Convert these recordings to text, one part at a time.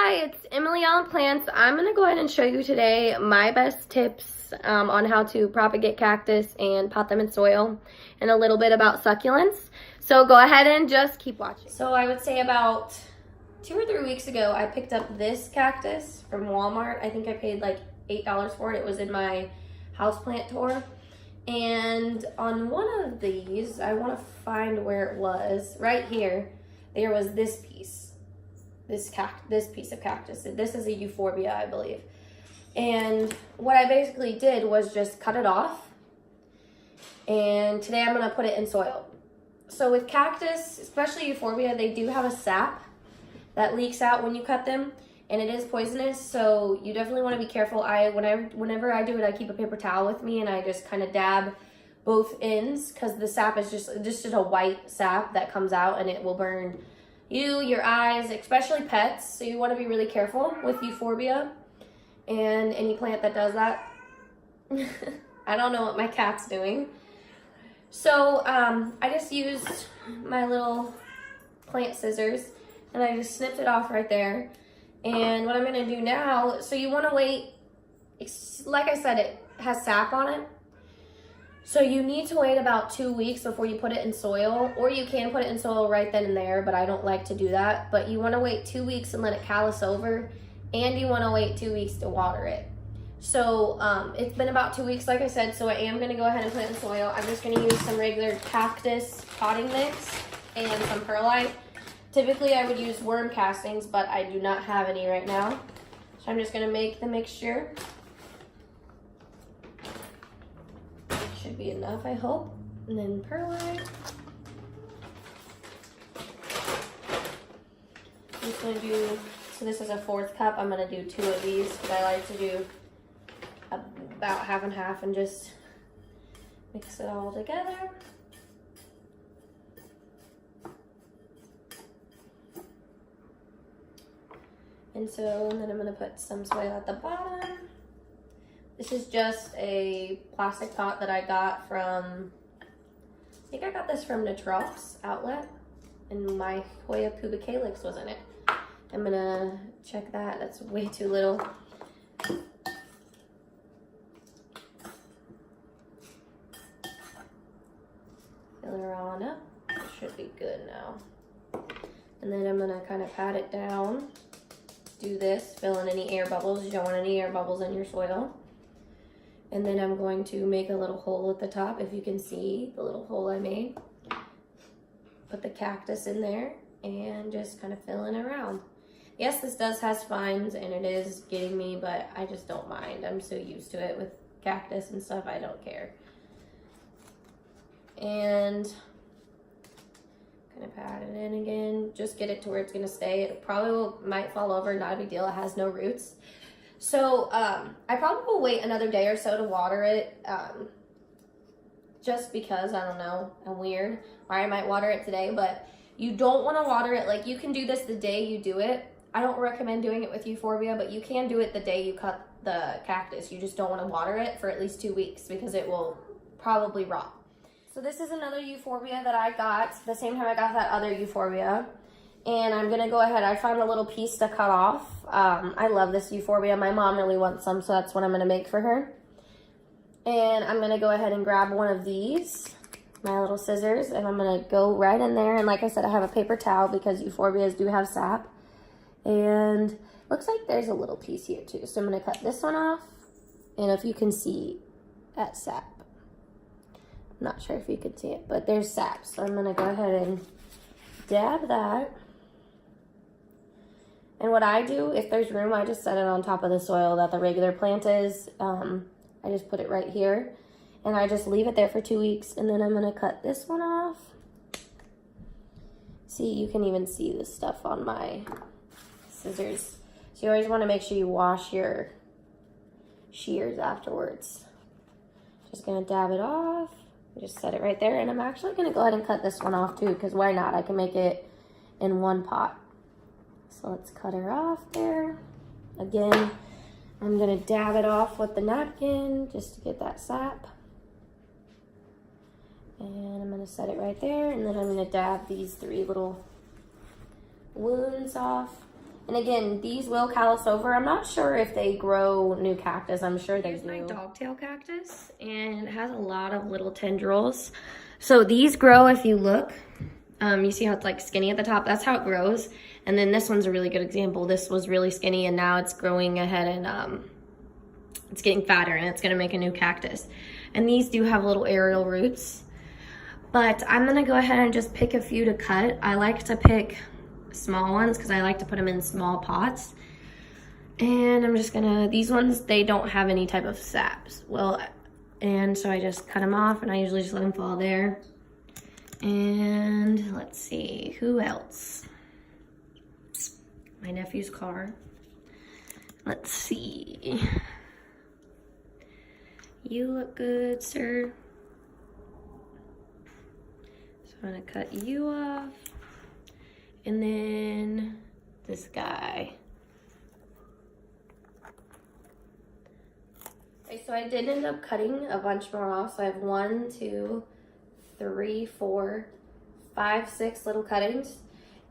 Hi, it's EmilyellennPlants. I'm going to go ahead and show you today my best tips on how to propagate cactus and pot them in soil, and a little bit about succulents. So go ahead and just keep watching. So I would say about 2 or 3 weeks ago, I picked up this cactus from Walmart. I think I paid like $8 for it. It was in my houseplant tour. And on one of these, I want to find where it was. Right here, there was this piece. This piece of cactus. This is a euphorbia, I believe. And what I basically did was just cut it off. And today I'm going to put it in soil. So with cactus, especially euphorbia, they do have a sap that leaks out when you cut them. And it is poisonous, so you definitely want to be careful. Whenever I do it, I keep a paper towel with me and I just kind of dab both ends, because the sap is just a white sap that comes out and it will burn you, your eyes, especially pets. So you want to be really careful with euphorbia and any plant that does that. I don't know what my cat's doing. So I just used my little plant scissors and I just snipped it off right there. And what I'm going to do now, so you want to wait, like I said, it has sap on it. So you need to wait about 2 weeks before you put it in soil, or you can put it in soil right then and there, but I don't like to do that. But you want to wait 2 weeks and let it callus over, and you want to wait 2 weeks to water it. So it's been about 2 weeks, like I said, so I am going to go ahead and put it in soil. I'm just going to use some regular cactus potting mix and some perlite. Typically I would use worm castings, but I do not have any right now. So I'm just going to make the mixture. Should be enough, I hope. And then perlite. I'm just going to do, so this is a 1/4 cup. I'm going to do 2 of these because I like to do about half and half and just mix it all together. And then I'm going to put some soil at the bottom. This is just a plastic pot that I got from, I think I got this from Natrop's outlet, and my Hoya pubicalyx was in it. I'm going to check that. That's way too little. Fill her on up. It should be good now. And then I'm going to kind of pat it down. Do this, fill in any air bubbles. You don't want any air bubbles in your soil. And then I'm going to make a little hole at the top, if you can see the little hole I made. Put the cactus in there and just kind of fill in around. Yes, this does have spines and it is getting me, but I just don't mind. I'm so used to it with cactus and stuff, I don't care. And kind of pat it in again, just get it to where it's gonna stay. It probably might fall over, not a big deal, it has no roots. So I probably will wait another day or so to water it, just because, I don't know, I'm weird, or I might water it today, but you don't want to water it, like you can do this the day you do it. I don't recommend doing it with euphorbia, but you can do it the day you cut the cactus. You just don't want to water it for at least 2 weeks because it will probably rot. So this is another euphorbia that I got the same time I got that other euphorbia. And I'm going to go ahead. I found a little piece to cut off. I love this euphorbia. My mom really wants some, so that's what I'm going to make for her. And I'm going to go ahead and grab one of these, my little scissors, and I'm going to go right in there. And like I said, I have a paper towel because euphorbias do have sap. And looks like there's a little piece here too. So I'm going to cut this one off. And if you can see that sap. I'm not sure if you can see it, but there's sap. So I'm going to go ahead and dab that. And what I do, if there's room, I just set it on top of the soil that the regular plant is. I just put it right here. And I just leave it there for 2 weeks. And then I'm going to cut this one off. See, you can even see the stuff on my scissors. So you always want to make sure you wash your shears afterwards. Just going to dab it off. Just set it right there. And I'm actually going to go ahead and cut this one off too, because why not? I can make it in one pot. So let's cut her off there. Again, I'm going to dab it off with the napkin just to get that sap. And I'm going to set it right there. And then I'm going to dab these 3 little wounds off. And again, these will callus over. I'm not sure if they grow new cactus. I'm sure they do. Here's my dogtail cactus, And it has a lot of little tendrils. So these grow if you look. You see how it's like skinny at the top? That's how it grows. And then this one's a really good example. This was really skinny and now it's growing ahead and it's getting fatter and it's gonna make a new cactus. And these do have little aerial roots. But I'm gonna go ahead and just pick a few to cut. I like to pick small ones because I like to put them in small pots. And I'm just gonna, these ones, they don't have any type of saps. Well, and so I just cut them off and I usually just let them fall there. And let's see, who else? My nephew's car. Let's see. You look good, sir. So I'm gonna cut you off. And then this guy. Okay, so I did end up cutting a bunch more off. So I have 1, 2, 3, 4, 5, 6 little cuttings.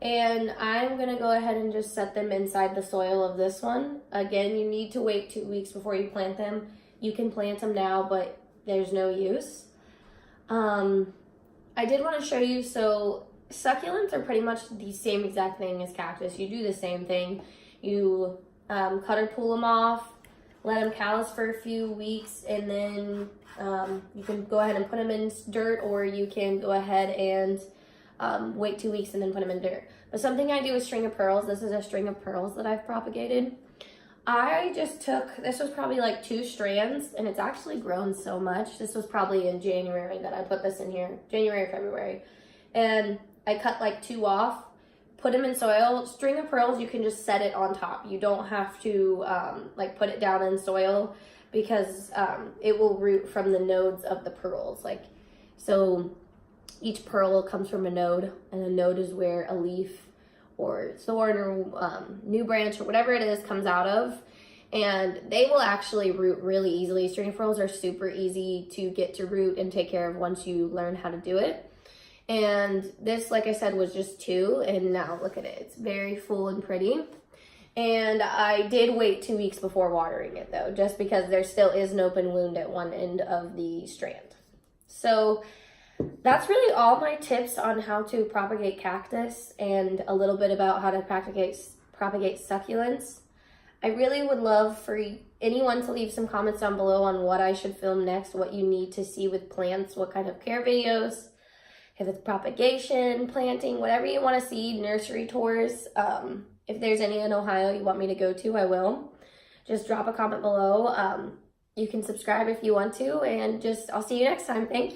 And I'm gonna go ahead and just set them inside the soil of this one. Again, you need to wait 2 weeks before you plant them. You can plant them now, but there's no use. I did want to show you, so succulents are pretty much the same exact thing as cactus. You do the same thing. You cut or pull them off, let them callus for a few weeks, and then you can go ahead and put them in dirt, or you can go ahead and wait 2 weeks and then put them in dirt. But something I do with string of pearls, this is a string of pearls that I've propagated. I just took, this was probably like 2 strands, and it's actually grown so much. This was probably in January that I put this in here, January or February. And I cut like 2 off, put them in soil. String of pearls, you can just set it on top. You don't have to like put it down in soil because it will root from the nodes of the pearls. Like, so each pearl comes from a node, and a node is where a leaf or thorn or new branch or whatever it is comes out of. And they will actually root really easily. String of pearls are super easy to get to root and take care of once you learn how to do it. And this, like I said, was just 2, and now look at it. It's very full and pretty. And I did wait 2 weeks before watering it though, just because there still is an open wound at one end of the strand. So that's really all my tips on how to propagate cactus and a little bit about how to propagate succulents. I really would love for anyone to leave some comments down below on what I should film next, what you need to see with plants, what kind of care videos, if it's propagation, planting, whatever you want to see, nursery tours. If there's any in Ohio you want me to go to, I will. Just drop a comment below. You can subscribe if you want to, and I'll see you next time. Thank you.